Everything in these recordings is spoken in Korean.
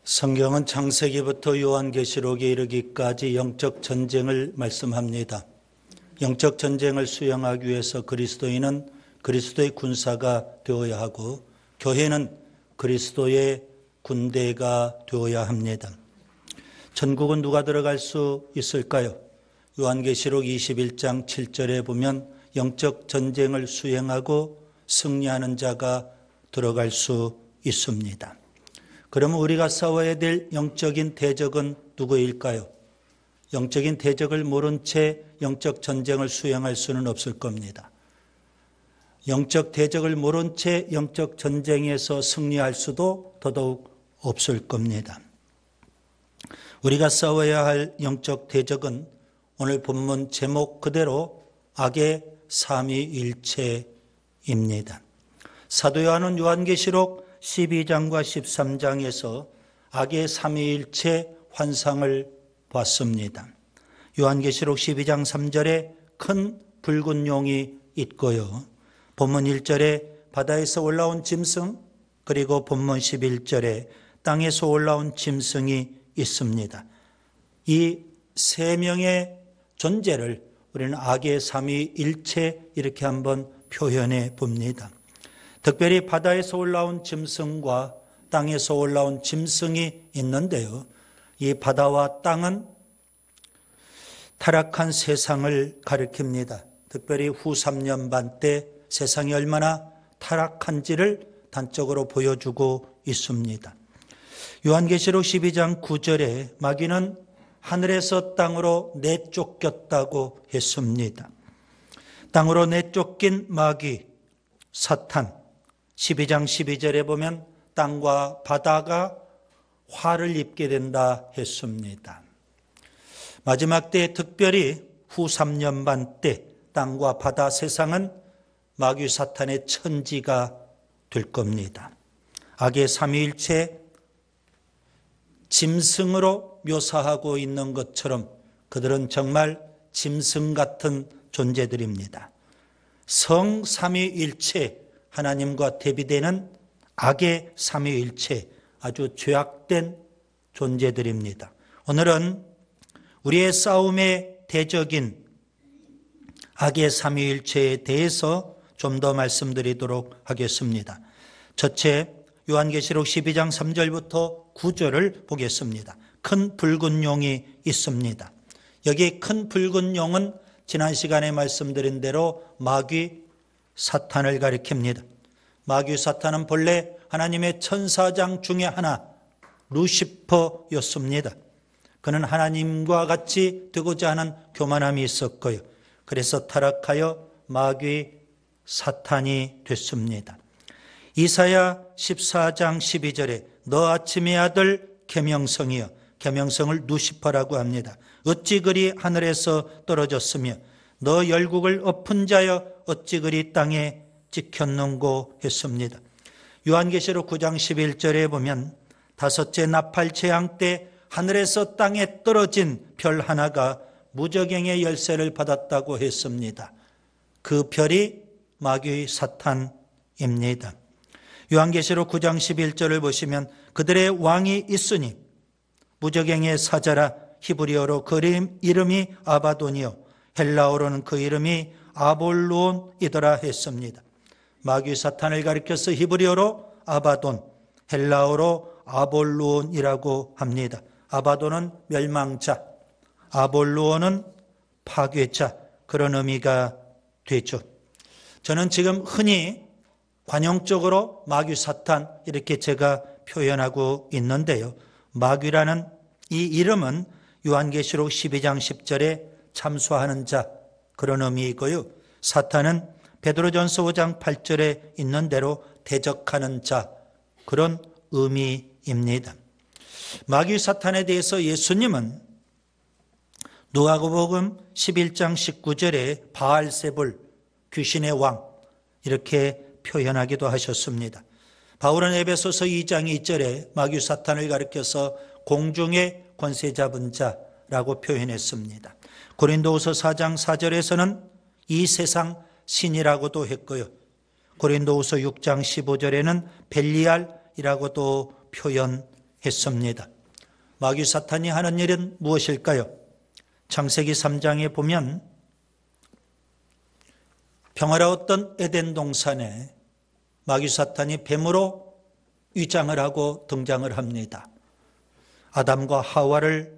성경은 창세기부터 요한계시록에 이르기까지 영적 전쟁을 말씀합니다. 영적 전쟁을 수행하기 위해서 그리스도인은 그리스도의 군사가 되어야 하고 교회는 그리스도의 군대가 되어야 합니다. 천국은 누가 들어갈 수 있을까요? 요한계시록 21장 7절에 보면 영적 전쟁을 수행하고 승리하는 자가 들어갈 수 있습니다. 그러면 우리가 싸워야 될 영적인 대적은 누구일까요? 영적인 대적을 모른 채 영적 전쟁을 수행할 수는 없을 겁니다. 영적 대적을 모른 채 영적 전쟁에서 승리할 수도 더더욱 없을 겁니다. 우리가 싸워야 할 영적 대적은 오늘 본문 제목 그대로 악의 삼위일체입니다. 사도 요한은 요한계시록 12장과 13장에서 악의 삼위일체 환상을 봤습니다. 요한계시록 12장 3절에 큰 붉은 용이 있고요. 본문 1절에 바다에서 올라온 짐승, 그리고 본문 11절에 땅에서 올라온 짐승이 있습니다. 이 세 명의 존재를 우리는 악의 삼위일체 이렇게 한번 표현해 봅니다. 특별히 바다에서 올라온 짐승과 땅에서 올라온 짐승이 있는데요. 이 바다와 땅은 타락한 세상을 가리킵니다. 특별히 후 3년 반 때 세상이 얼마나 타락한지를 단적으로 보여주고 있습니다. 요한계시록 12장 9절에 마귀는 하늘에서 땅으로 내쫓겼다고 했습니다. 땅으로 내쫓긴 마귀, 사탄, 12장 12절에 보면 땅과 바다가 화를 입게 된다 했습니다. 마지막 때 특별히 후 3년 반 때 땅과 바다 세상은 마귀 사탄의 천지가 될 겁니다. 악의 삼위일체 짐승으로 묘사하고 있는 것처럼 그들은 정말 짐승 같은 존재들입니다. 성삼위일체 하나님과 대비되는 악의 삼위일체 아주 죄악된 존재들입니다. 오늘은 우리의 싸움의 대적인 악의 삼위일체에 대해서 좀 더 말씀드리도록 하겠습니다. 첫째, 요한계시록 12장 3절부터 9절을 보겠습니다. 큰 붉은 용이 있습니다. 여기 큰 붉은 용은 지난 시간에 말씀드린 대로 마귀 사탄을 가리킵니다. 마귀 사탄은 본래 하나님의 천사장 중에 하나 루시퍼였습니다. 그는 하나님과 같이 되고자 하는 교만함이 있었고요. 그래서 타락하여 마귀 사탄이 됐습니다. 이사야 14장 12절에 너 아침의 아들 계명성이여, 계명성을 루시퍼라고 합니다. 어찌 그리 하늘에서 떨어졌으며 너 열국을 엎은 자여 어찌 그리 땅에 찍혔는고 했습니다. 요한계시록 9장 11절에 보면 다섯째 나팔 재앙 때 하늘에서 땅에 떨어진 별 하나가 무저갱의 열쇠를 받았다고 했습니다. 그 별이 마귀 사탄입니다. 요한계시록 9장 11절을 보시면 그들의 왕이 있으니 무저갱의 사자라, 히브리어로 그 이름이 아바돈이요 헬라어로는 그 이름이 아볼론이더라 했습니다. 마귀 사탄을 가리켜서 히브리어로 아바돈, 헬라어로 아볼론이라고 합니다. 아바돈은 멸망자, 아볼론은 파괴자, 그런 의미가 되죠. 저는 지금 흔히 관용적으로 마귀 사탄 이렇게 제가 표현하고 있는데요. 마귀라는 이 이름은 요한계시록 12장 10절에 참소하는 자, 그런 의미이고요. 사탄은 베드로전서 5장 8절에 있는 대로 대적하는 자, 그런 의미입니다. 마귀 사탄에 대해서 예수님은 누가복음 11장 19절에 바알세불, 귀신의 왕, 이렇게 표현하기도 하셨습니다. 바울은 에베소서 2장 2절에 마귀 사탄을 가리켜서 공중의 권세 잡은 자라고 표현했습니다. 고린도후서 4장 4절에서는 이 세상 신이라고도 했고요. 고린도후서 6장 15절에는 벨리알이라고도 표현 했습니다. 마귀 사탄이 하는 일은 무엇일까요? 창세기 3장에 보면 평화로웠던 에덴 동산에 마귀 사탄이 뱀으로 위장을 하고 등장을 합니다. 아담과 하와를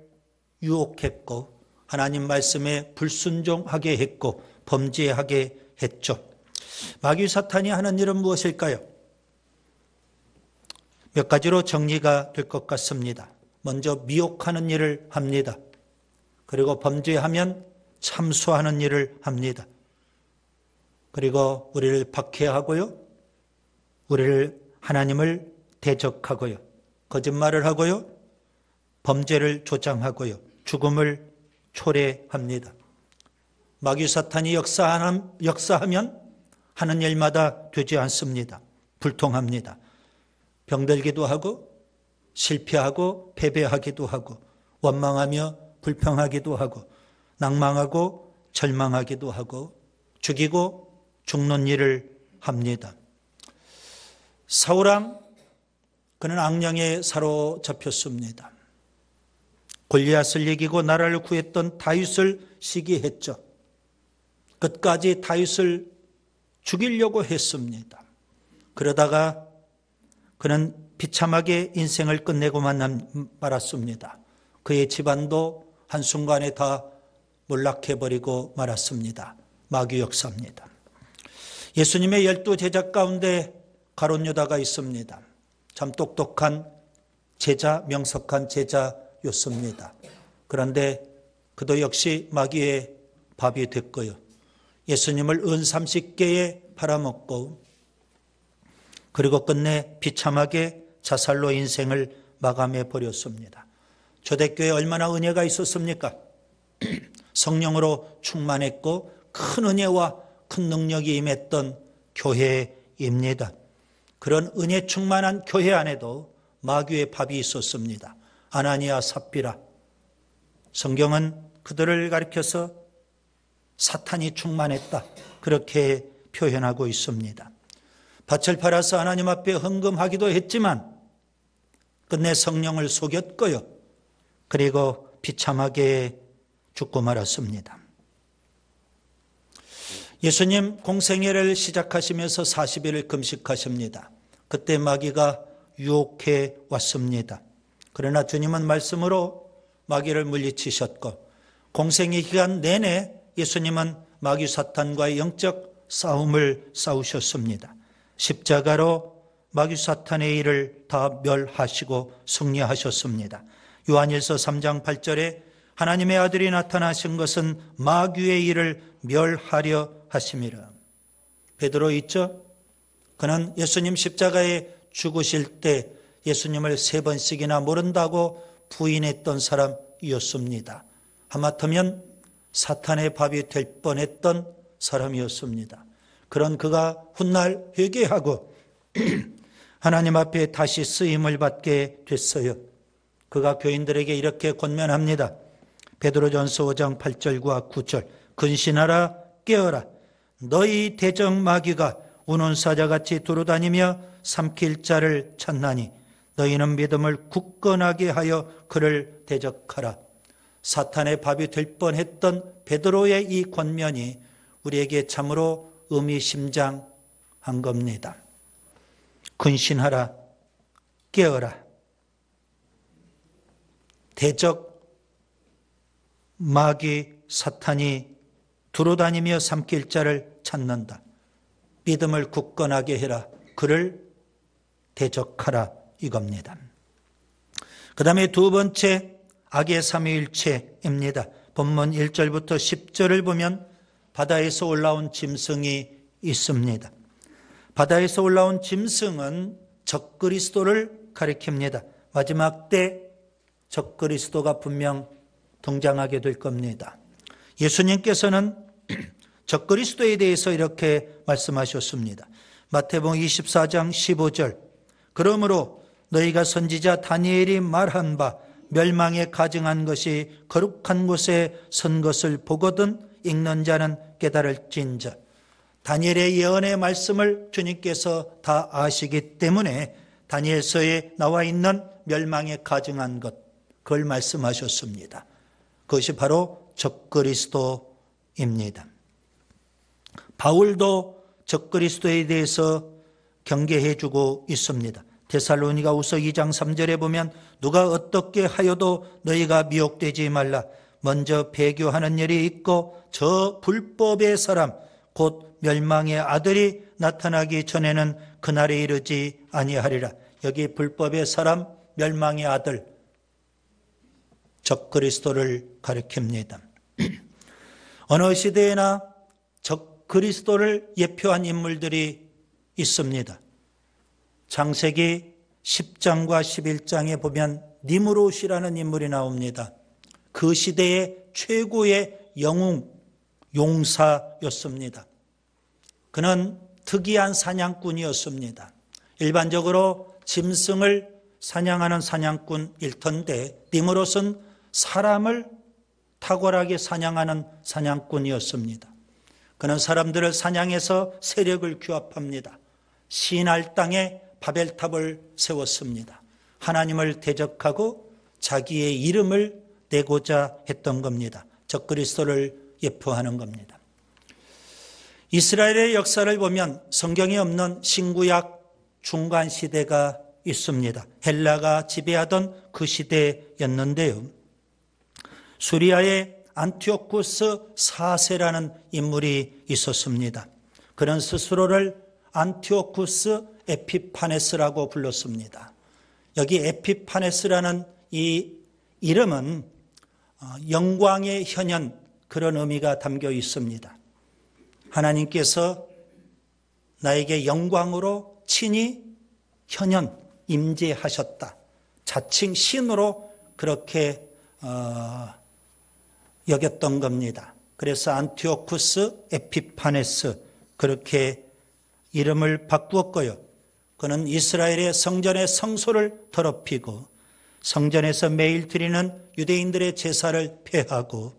유혹했고 하나님 말씀에 불순종하게 했고 범죄하게 했죠. 마귀 사탄이 하는 일은 무엇일까요? 몇 가지로 정리가 될 것 같습니다. 먼저 미혹하는 일을 합니다. 그리고 범죄하면 참소하는 일을 합니다. 그리고 우리를 박해하고요. 우리를 하나님을 대적하고요. 거짓말을 하고요. 범죄를 조장하고요. 죽음을 초래합니다. 마귀 사탄이 역사하면 하는 일마다 되지 않습니다. 불통합니다. 병들기도 하고 실패하고 패배하기도 하고 원망하며 불평하기도 하고 낭망하고 절망하기도 하고 죽이고 죽는 일을 합니다. 사울왕 그는 악령에 사로잡혔습니다. 골리앗을 이기고 나라를 구했던 다윗을 시기했죠. 끝까지 다윗을 죽이려고 했습니다. 그러다가 그는 비참하게 인생을 끝내고만 말았습니다. 그의 집안도 한순간에 다 몰락해버리고 말았습니다. 마귀 역사입니다. 예수님의 12 제자 가운데 가룟 유다가 있습니다. 참 똑똑한 제자, 명석한 제자였습니다. 그런데 그도 역시 마귀의 밥이 됐고요. 예수님을 은 30개에 팔아먹고 그리고 끝내 비참하게 자살로 인생을 마감해 버렸습니다. 초대교회에 얼마나 은혜가 있었습니까? 성령으로 충만했고 큰 은혜와 큰 능력이 임했던 교회입니다. 그런 은혜 충만한 교회 안에도 마귀의 밥이 있었습니다. 아나니아 삽비라. 성경은 그들을 가리켜서 사탄이 충만했다 그렇게 표현하고 있습니다. 밭을 팔아서 하나님 앞에 헌금하기도 했지만 끝내 성령을 속였고요. 그리고 비참하게 죽고 말았습니다. 예수님 공생애를 시작하시면서 40일을 금식하십니다. 그때 마귀가 유혹해 왔습니다. 그러나 주님은 말씀으로 마귀를 물리치셨고 공생애 기간 내내 예수님은 마귀 사탄과의 영적 싸움을 싸우셨습니다. 십자가로 마귀 사탄의 일을 다 멸하시고 승리하셨습니다. 요한일서 3장 8절에 하나님의 아들이 나타나신 것은 마귀의 일을 멸하려 하심이라. 베드로 있죠? 그는 예수님 십자가에 죽으실 때 예수님을 3번씩이나 모른다고 부인했던 사람이었습니다. 하마터면 사탄의 밥이 될 뻔했던 사람이었습니다. 그런 그가 훗날 회개하고 하나님 앞에 다시 쓰임을 받게 됐어요. 그가 교인들에게 이렇게 권면합니다. 베드로전서 5장 8절과 9절 근신하라 깨어라 너희 대적 마귀가 우는 사자같이 두루다니며 삼킬 자를 찾나니 너희는 믿음을 굳건하게 하여 그를 대적하라. 사탄의 밥이 될 뻔했던 베드로의 이 권면이 우리에게 참으로 의미심장한 겁니다. 근신하라 깨어라 대적 마귀 사탄이 두루다니며 삼킬 자를 찾는다. 믿음을 굳건하게 해라. 그를 대적하라 이겁니다. 그 다음에 두 번째 악의 삼위일체입니다. 본문 1절부터 10절을 보면 바다에서 올라온 짐승이 있습니다. 바다에서 올라온 짐승은 적그리스도를 가리킵니다. 마지막 때 적그리스도가 분명 등장하게 될 겁니다. 예수님께서는 적그리스도에 대해서 이렇게 말씀하셨습니다. 마태복음 24장 15절 그러므로 너희가 선지자 다니엘이 말한 바 멸망에 가증한 것이 거룩한 곳에 선 것을 보거든 읽는 자는 깨달을진저. 다니엘의 예언의 말씀을 주님께서 다 아시기 때문에 다니엘서에 나와 있는 멸망에 가증한 것, 그걸 말씀하셨습니다. 그것이 바로 적그리스도입니다. 바울도 적그리스도에 대해서 경계해 주고 있습니다. 데살로니가후서 2장 3절에 보면 누가 어떻게 하여도 너희가 미혹되지 말라. 먼저 배교하는 일이 있고 저 불법의 사람 곧 멸망의 아들이 나타나기 전에는 그날에 이르지 아니하리라. 여기 불법의 사람, 멸망의 아들, 적그리스도를 가리킵니다. 어느 시대에나 적그리스도를 예표한 인물들이 있습니다. 창세기 10장과 11장에 보면 니므롯이라는 인물이 나옵니다. 그 시대의 최고의 영웅, 용사였습니다. 그는 특이한 사냥꾼이었습니다. 일반적으로 짐승을 사냥하는 사냥꾼일 텐데 니므롯은 사람을 탁월하게 사냥하는 사냥꾼이었습니다. 그는 사람들을 사냥해서 세력을 규합합니다. 시날 땅에 바벨탑을 세웠습니다. 하나님을 대적하고 자기의 이름을 내고자 했던 겁니다. 적그리스도를 예표하는 겁니다. 이스라엘의 역사를 보면 성경에 없는 신구약 중간 시대가 있습니다. 헬라가 지배하던 그 시대였는데요. 수리아의 안티오쿠스 4세라는 인물이 있었습니다. 그는 스스로를 안티오쿠스 에피파네스라고 불렀습니다. 여기 에피파네스라는 이 이름은 영광의 현현, 그런 의미가 담겨 있습니다. 하나님께서 나에게 영광으로 친히 현현, 임재하셨다. 자칭 신으로 그렇게 여겼던 겁니다. 그래서 안티오쿠스 에피파네스, 그렇게 이름을 바꾸었고요. 그는 이스라엘의 성전의 성소를 더럽히고 성전에서 매일 드리는 유대인들의 제사를 폐하고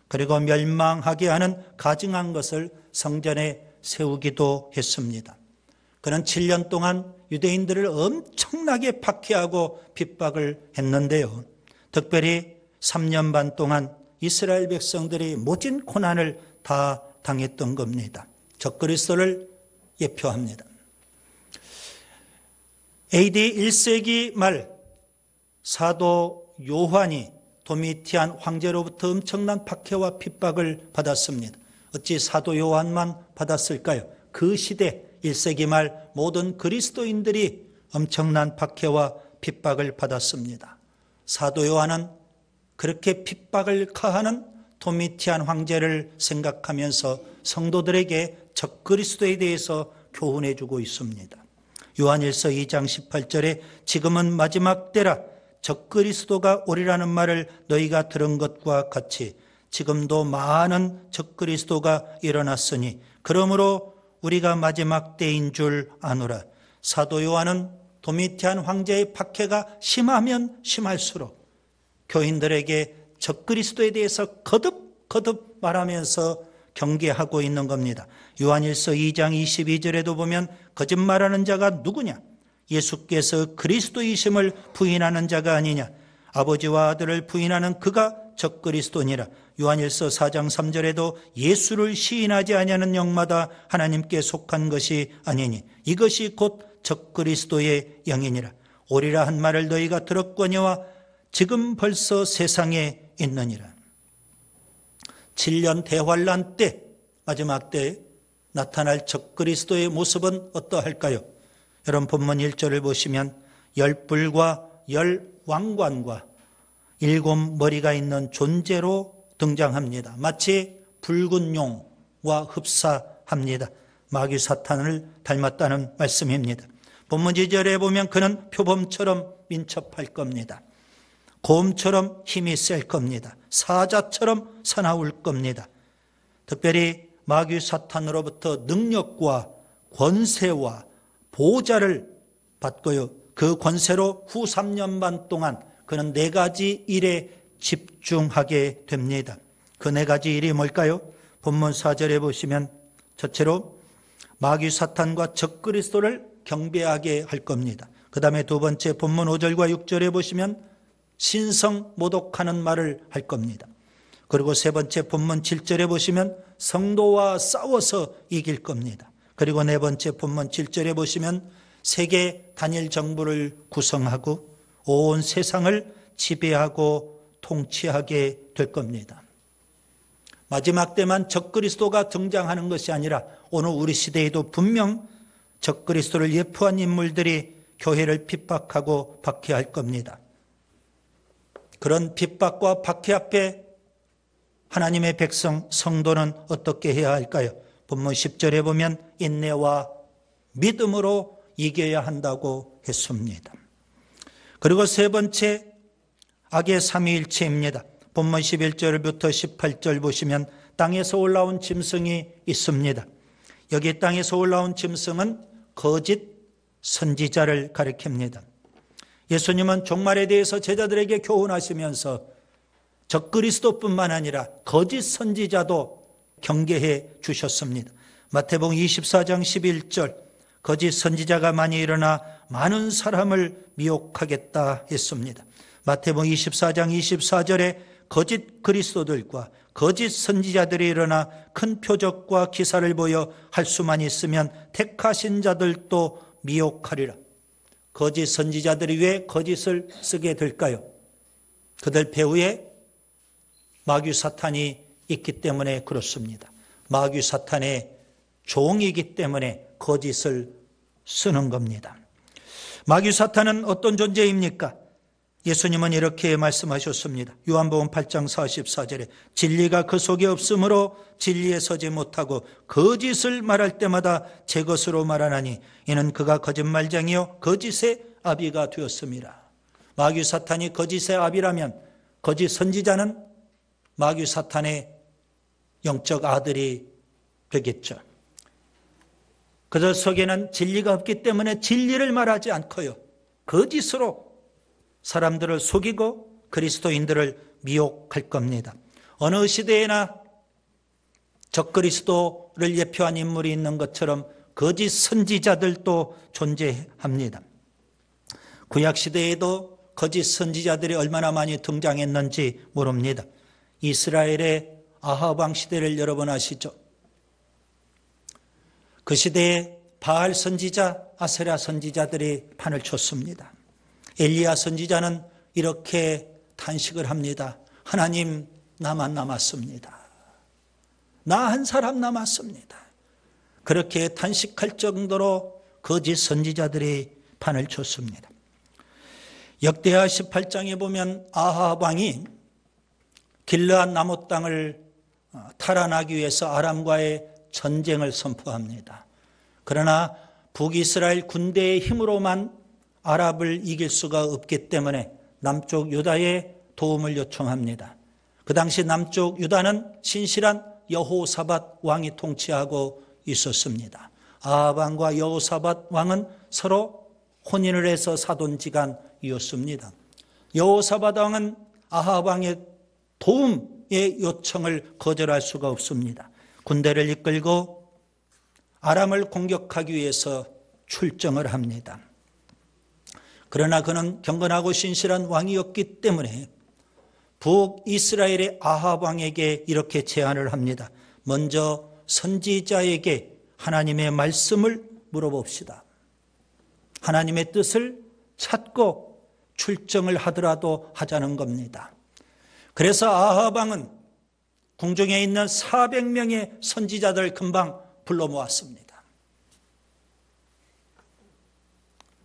그리고 멸망하게 하는 가증한 것을 성전에 세우기도 했습니다. 그는 7년 동안 유대인들을 엄청나게 박해하고 핍박을 했는데요. 특별히 3년 반 동안 이스라엘 백성들이 모진 고난을 다 당했던 겁니다. 적그리스도를 예표합니다. AD 1세기 말 사도 요한이 도미티안 황제로부터 엄청난 박해와 핍박을 받았습니다. 어찌 사도 요한만 받았을까요? 그 시대 1세기 말 모든 그리스도인들이 엄청난 박해와 핍박을 받았습니다. 사도 요한은 그렇게 핍박을 가하는 도미티안 황제를 생각하면서 성도들에게 적그리스도에 대해서 교훈해 주고 있습니다. 요한일서 2장 18절에 지금은 마지막 때라 적그리스도가 오리라는 말을 너희가 들은 것과 같이 지금도 많은 적그리스도가 일어났으니 그러므로 우리가 마지막 때인 줄 아노라. 사도 요한은 도미티안 황제의 박해가 심하면 심할수록 교인들에게 적그리스도에 대해서 거듭 말하면서 경계하고 있는 겁니다. 요한일서 2장 22절에도 보면 거짓말하는 자가 누구냐? 예수께서 그리스도이심을 부인하는 자가 아니냐? 아버지와 아들을 부인하는 그가 적그리스도니라. 요한일서 4장 3절에도 예수를 시인하지 아니하는 영마다 하나님께 속한 것이 아니니 이것이 곧 적그리스도의 영이니라. 오리라 한 말을 너희가 들었거니와 지금 벌써 세상에 있느니라. 7년 대환란 때, 마지막 때 나타날 적그리스도의 모습은 어떠할까요? 여러분 본문 1절을 보시면 10뿔과 10왕관과 7머리가 있는 존재로 등장합니다. 마치 붉은 용과 흡사합니다. 마귀 사탄을 닮았다는 말씀입니다. 본문 2절에 보면 그는 표범처럼 민첩할 겁니다. 곰처럼 힘이 셀 겁니다. 사자처럼 사나울 겁니다. 특별히 마귀 사탄으로부터 능력과 권세와 보호자를 받고요. 그 권세로 후 3년 반 동안 그는 4가지 일에 집중하게 됩니다. 그 4가지 일이 뭘까요? 본문 4절에 보시면 첫째로 마귀 사탄과 적그리스도를 경배하게 할 겁니다. 그 다음에 두 번째 본문 5절과 6절에 보시면 신성 모독하는 말을 할 겁니다. 그리고 세 번째 본문 7절에 보시면 성도와 싸워서 이길 겁니다. 그리고 네 번째 본문 7절에 보시면 세계 단일 정부를 구성하고 온 세상을 지배하고 통치하게 될 겁니다. 마지막 때만 적그리스도가 등장하는 것이 아니라 오늘 우리 시대에도 분명 적그리스도를 예표한 인물들이 교회를 핍박하고 박해할 겁니다. 그런 핍박과 박해 앞에 하나님의 백성 성도는 어떻게 해야 할까요? 본문 10절에 보면 인내와 믿음으로 이겨야 한다고 했습니다. 그리고 세 번째 악의 삼위일체입니다. 본문 11절부터 18절 보시면 땅에서 올라온 짐승이 있습니다. 여기 땅에서 올라온 짐승은 거짓 선지자를 가리킵니다. 예수님은 종말에 대해서 제자들에게 교훈하시면서 적그리스도뿐만 아니라 거짓 선지자도 경계해 주셨습니다. 마태복음 24장 11절 거짓 선지자가 많이 일어나 많은 사람을 미혹하겠다 했습니다. 마태복음 24장 24절에 거짓 그리스도들과 거짓 선지자들이 일어나 큰 표적과 기사를 보여 할 수만 있으면 택하신 자들도 미혹하리라. 거짓 선지자들이 왜 거짓을 쓰게 될까요? 그들 배후에 마귀 사탄이 있기 때문에 그렇습니다. 마귀 사탄의 종이기 때문에 거짓을 쓰는 겁니다. 마귀 사탄은 어떤 존재입니까? 예수님은 이렇게 말씀하셨습니다. 요한복음 8장 44절에 진리가 그 속에 없으므로 진리에 서지 못하고 거짓을 말할 때마다 제 것으로 말하나니 이는 그가 거짓말쟁이요 거짓의 아비가 되었습니다. 마귀 사탄이 거짓의 아비라면 거짓 선지자는 마귀 사탄의 영적 아들이 되겠죠. 그들 속에는 진리가 없기 때문에 진리를 말하지 않고요, 거짓으로 사람들을 속이고 그리스도인들을 미혹할 겁니다. 어느 시대에나 적그리스도를 예표한 인물이 있는 것처럼 거짓 선지자들도 존재합니다. 구약시대에도 거짓 선지자들이 얼마나 많이 등장했는지 모릅니다. 이스라엘의 아합 왕 시대를 여러분 아시죠? 그 시대에 바알 선지자, 아세라 선지자들이 판을 쳤습니다. 엘리야 선지자는 이렇게 탄식을 합니다. 하나님, 나만 남았습니다. 나 한 사람 남았습니다. 그렇게 탄식할 정도로 거짓 선지자들이 판을 쳤습니다. 역대하 18장에 보면 아합 왕이 길르앗 나무 땅을 탈환하기 위해서 아람과의 전쟁을 선포합니다. 그러나 북이스라엘 군대의 힘으로만 아랍을 이길 수가 없기 때문에 남쪽 유다의 도움을 요청합니다. 그 당시 남쪽 유다는 신실한 여호사밧 왕이 통치하고 있었습니다. 아합 왕과 여호사밧 왕은 서로 혼인을 해서 사돈지간이었습니다. 여호사밧 왕은 아합 왕의 도움의 요청을 거절할 수가 없습니다. 군대를 이끌고 아람을 공격하기 위해서 출정을 합니다. 그러나 그는 경건하고 신실한 왕이었기 때문에 북이스라엘의 아합 왕에게 이렇게 제안을 합니다. 먼저 선지자에게 하나님의 말씀을 물어봅시다. 하나님의 뜻을 찾고 출정을 하더라도 하자는 겁니다. 그래서 아합 왕은 궁중에 있는 400명의 선지자들 금방 불러 모았습니다.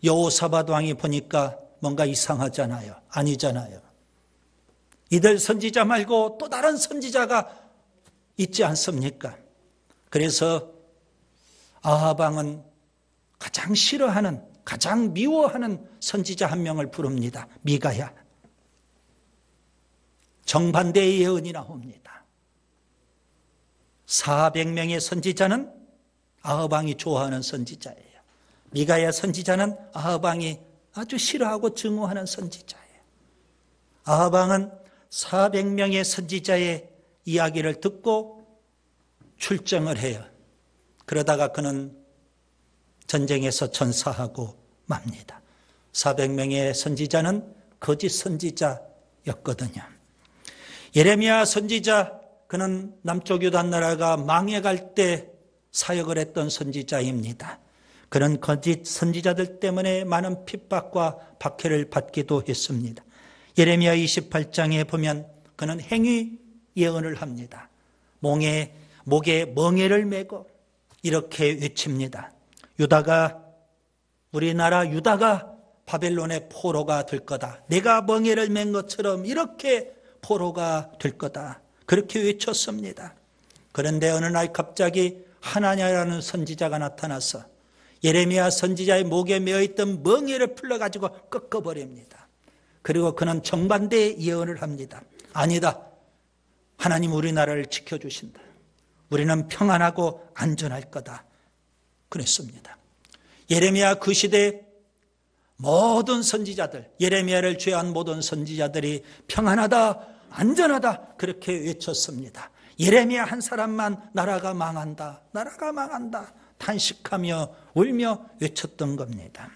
여호사밧 왕이 보니까 뭔가 이상하잖아요. 아니잖아요. 이들 선지자 말고 또 다른 선지자가 있지 않습니까? 그래서 아합 왕은 가장 싫어하는, 가장 미워하는 선지자 한 명을 부릅니다. 미가야. 정반대의 예언이 나옵니다. 400명의 선지자는 아합 왕이 좋아하는 선지자예요. 미가야 선지자는 아합 왕이 아주 싫어하고 증오하는 선지자예요. 아합 왕은 400명의 선지자의 이야기를 듣고 출정을 해요. 그러다가 그는 전쟁에서 전사하고 맙니다. 400명의 선지자는 거짓 선지자였거든요. 예레미야 선지자, 그는 남쪽 유다 나라가 망해갈 때 사역을 했던 선지자입니다. 그는 거짓 선지자들 때문에 많은 핍박과 박해를 받기도 했습니다. 예레미야 28장에 보면 그는 행위 예언을 합니다. 목에 멍에를 메고 이렇게 외칩니다. 우리나라 유다가 바벨론의 포로가 될 거다. 내가 멍에를 맨 것처럼 이렇게 포로가 될 거다. 그렇게 외쳤습니다. 그런데 어느 날 갑자기 하나냐라는 선지자가 나타나서 예레미야 선지자의 목에 메어있던 멍에를 풀러가지고 꺾어버립니다. 그리고 그는 정반대의 예언을 합니다. 아니다. 하나님 우리나라를 지켜주신다. 우리는 평안하고 안전할 거다. 그랬습니다. 예레미야 그 시대 모든 선지자들, 예레미야를 제외한 모든 선지자들이 평안하다, 안전하다 그렇게 외쳤습니다. 예레미야 한 사람만 나라가 망한다, 나라가 망한다 탄식하며 울며 외쳤던 겁니다.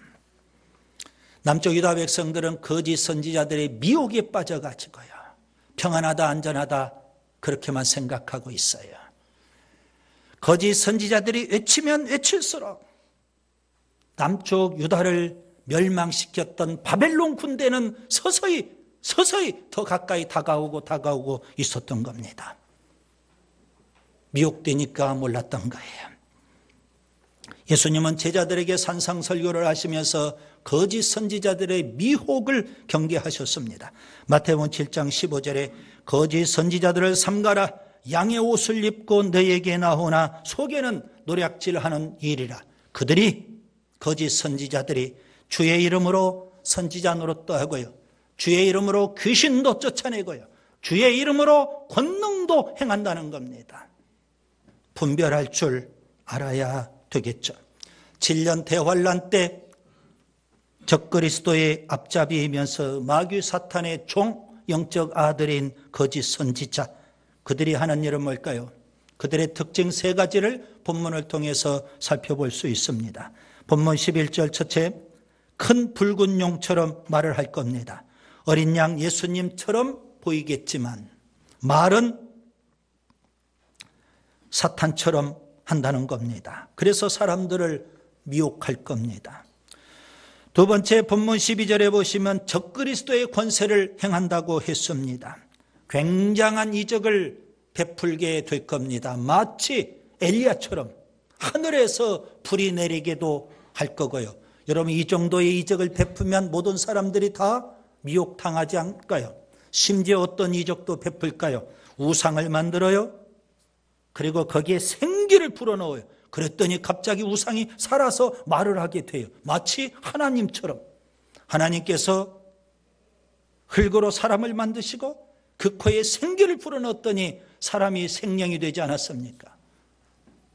남쪽 유다 백성들은 거짓 선지자들의 미혹에 빠져가지고요, 평안하다, 안전하다 그렇게만 생각하고 있어요. 거짓 선지자들이 외치면 외칠수록 남쪽 유다를 멸망시켰던 바벨론 군대는 서서히 더 가까이 다가오고 있었던 겁니다. 미혹되니까 몰랐던 거예요. 예수님은 제자들에게 산상설교를 하시면서 거짓 선지자들의 미혹을 경계하셨습니다. 마태복음 7장 15절에 거짓 선지자들을 삼가라. 양의 옷을 입고 너에게 나오나 속에는 노략질하는 일이라. 거짓 선지자들이 주의 이름으로 선지자 노릇도 하고요, 주의 이름으로 귀신도 쫓아내고요, 주의 이름으로 권능도 행한다는 겁니다. 분별할 줄 알아야 되겠죠. 7년 대환란 때 적그리스도의 앞잡이이면서 마귀 사탄의 종, 영적 아들인 거짓 선지자, 그들이 하는 일은 뭘까요? 그들의 특징 3가지를 본문을 통해서 살펴볼 수 있습니다. 본문 11절 첫째, 큰 붉은 용처럼 말을 할 겁니다. 어린 양 예수님처럼 보이겠지만 말은 사탄처럼 한다는 겁니다. 그래서 사람들을 미혹할 겁니다. 두 번째, 본문 12절에 보시면 적그리스도의 권세를 행한다고 했습니다. 굉장한 이적을 베풀게 될 겁니다. 마치 엘리야처럼 하늘에서 불이 내리게도 할 거고요. 여러분, 이 정도의 이적을 베풀면 모든 사람들이 다 미혹당하지 않을까요? 심지어 어떤 이적도 베풀까요? 우상을 만들어요. 그리고 거기에 생기를 불어넣어요. 그랬더니 갑자기 우상이 살아서 말을 하게 돼요. 마치 하나님처럼. 하나님께서 흙으로 사람을 만드시고 그 코에 생기를 불어넣었더니 사람이 생명이 되지 않았습니까?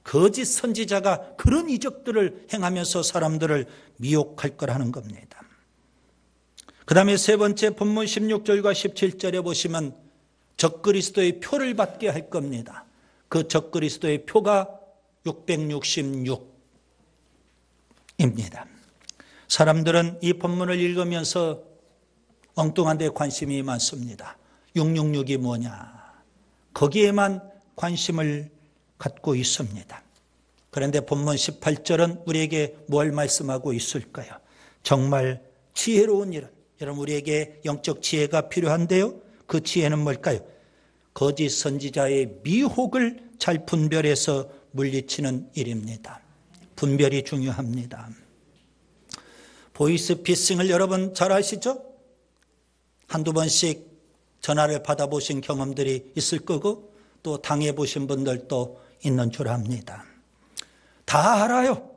거짓 선지자가 그런 이적들을 행하면서 사람들을 미혹할 거라는 겁니다. 그 다음에 세 번째, 본문 16절과 17절에 보시면 적그리스도의 표를 받게 할 겁니다. 그 적그리스도의 표가 666입니다. 사람들은 이 본문을 읽으면서 엉뚱한 데 관심이 많습니다. 666이 뭐냐? 거기에만 관심을 갖고 있습니다. 그런데 본문 18절은 우리에게 뭘 말씀하고 있을까요? 정말 지혜로운 일은, 여러분 우리에게 영적 지혜가 필요한데요, 그 지혜는 뭘까요? 거짓 선지자의 미혹을 잘 분별해서 물리치는 일입니다. 분별이 중요합니다. 보이스피싱을 여러분 잘 아시죠? 한두 번씩 전화를 받아보신 경험들이 있을 거고 또 당해보신 분들도 있는 줄 압니다. 다 알아요.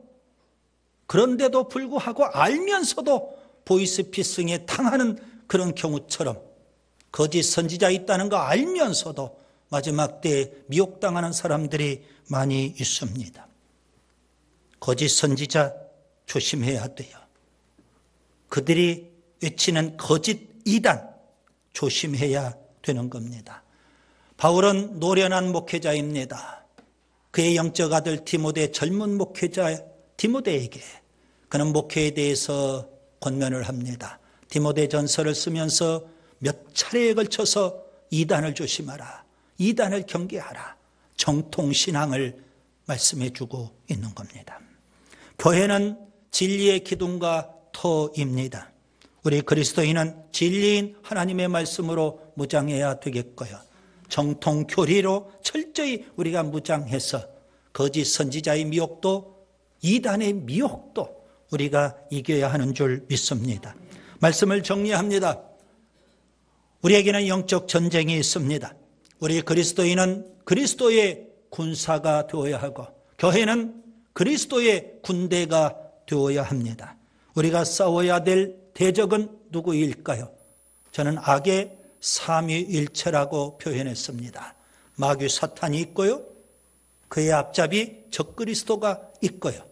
그런데도 불구하고 알면서도 보이스피싱에 당하는 그런 경우처럼 거짓 선지자 있다는 거 알면서도 마지막 때에 미혹당하는 사람들이 많이 있습니다. 거짓 선지자 조심해야 돼요. 그들이 외치는 거짓 이단 조심해야 되는 겁니다. 바울은 노련한 목회자입니다. 그의 영적 아들 디모데, 젊은 목회자 디모데에게 그는 목회에 대해서 권면을 합니다. 디모데전서를 쓰면서 몇 차례에 걸쳐서 이단을 조심하라, 이단을 경계하라, 정통신앙을 말씀해 주고 있는 겁니다. 교회는 진리의 기둥과 터입니다. 우리 그리스도인은 진리인 하나님의 말씀으로 무장해야 되겠고요. 정통 교리로 철저히 우리가 무장해서 거짓 선지자의 미혹도, 이단의 미혹도 우리가 이겨야 하는 줄 믿습니다. 말씀을 정리합니다. 우리에게는 영적 전쟁이 있습니다. 우리 그리스도인은 그리스도의 군사가 되어야 하고, 교회는 그리스도의 군대가 되어야 합니다. 우리가 싸워야 될 대적은 누구일까요? 저는 악의 삼위일체라고 표현했습니다. 마귀 사탄이 있고요, 그의 앞잡이 적그리스도가 있고요,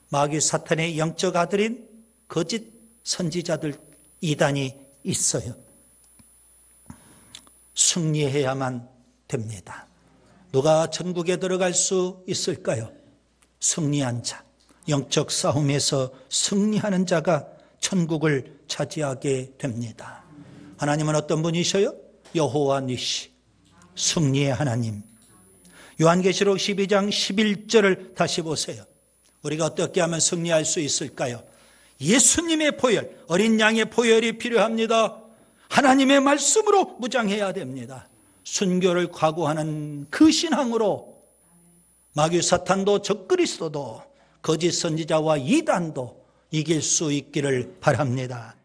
마귀 사탄의 영적 아들인 거짓 선지자들 이단이 있어요. 승리해야만 됩니다. 누가 천국에 들어갈 수 있을까요? 승리한 자, 영적 싸움에서 승리하는 자가 천국을 차지하게 됩니다. 하나님은 어떤 분이셔요? 여호와 니시, 승리의 하나님. 요한계시록 12장 11절을 다시 보세요. 우리가 어떻게 하면 승리할 수 있을까요? 예수님의 보혈, 어린 양의 보혈이 필요합니다. 하나님의 말씀으로 무장해야 됩니다. 순교를 각오하는 그 신앙으로 마귀 사탄도 적그리스도도 거짓 선지자와 이단도 이길 수 있기를 바랍니다.